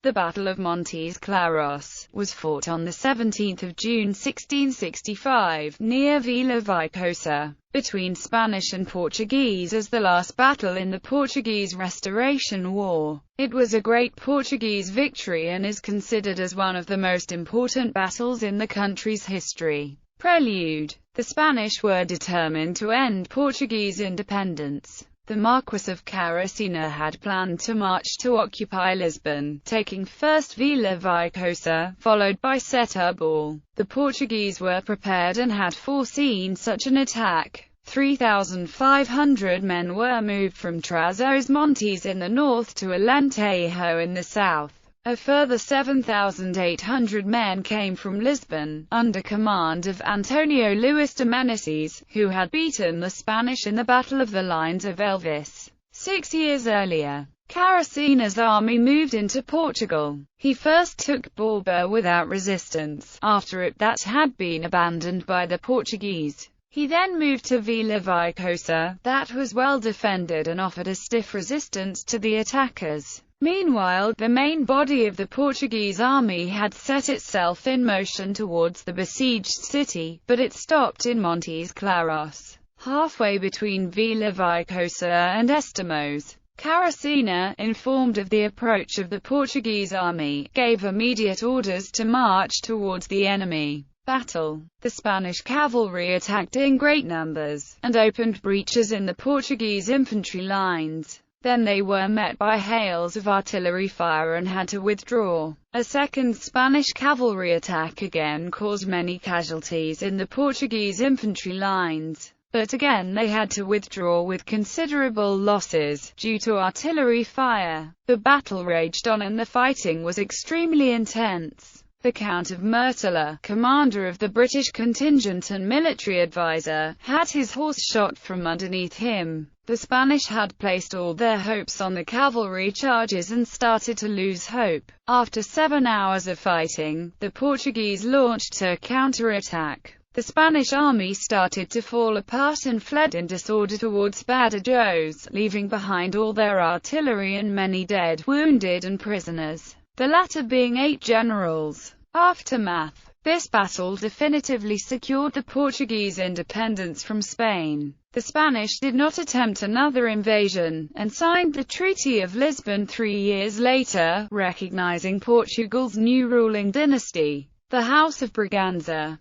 The Battle of Montes Claros was fought on 17 June 1665, near Vila Viçosa, between Spanish and Portuguese as the last battle in the Portuguese Restoration War. It was a great Portuguese victory and is considered as one of the most important battles in the country's history. Prelude: the Spanish were determined to end Portuguese independence. The Marquis of Caracena had planned to march to occupy Lisbon, taking first Vila Viçosa, followed by Setúbal. The Portuguese were prepared and had foreseen such an attack. 3,500 men were moved from Trás-os-Montes in the north to Alentejo in the south. A further 7,800 men came from Lisbon, under command of Antonio Luis de Meneses, who had beaten the Spanish in the Battle of the Lines of Elvas. 6 years earlier, Caracena's army moved into Portugal. He first took Borba without resistance, after that had been abandoned by the Portuguese. He then moved to Vila Viçosa, that was well defended and offered a stiff resistance to the attackers. Meanwhile, the main body of the Portuguese army had set itself in motion towards the besieged city, but it stopped in Montes Claros, halfway between Vila Viçosa and Estamos. Caracena, informed of the approach of the Portuguese army, gave immediate orders to march towards the enemy. Battle: the Spanish cavalry attacked in great numbers, and opened breaches in the Portuguese infantry lines. Then they were met by hails of artillery fire and had to withdraw. A second Spanish cavalry attack again caused many casualties in the Portuguese infantry lines, but again they had to withdraw with considerable losses, due to artillery fire. The battle raged on and the fighting was extremely intense. The Count of Murtala, commander of the British contingent and military advisor, had his horse shot from underneath him. The Spanish had placed all their hopes on the cavalry charges and started to lose hope. After 7 hours of fighting, the Portuguese launched a counterattack. The Spanish army started to fall apart and fled in disorder towards Badajoz, leaving behind all their artillery and many dead, wounded and prisoners, the latter being 8 generals. Aftermath: this battle definitively secured the Portuguese independence from Spain. The Spanish did not attempt another invasion, and signed the Treaty of Lisbon 3 years later, recognizing Portugal's new ruling dynasty, the House of Braganza.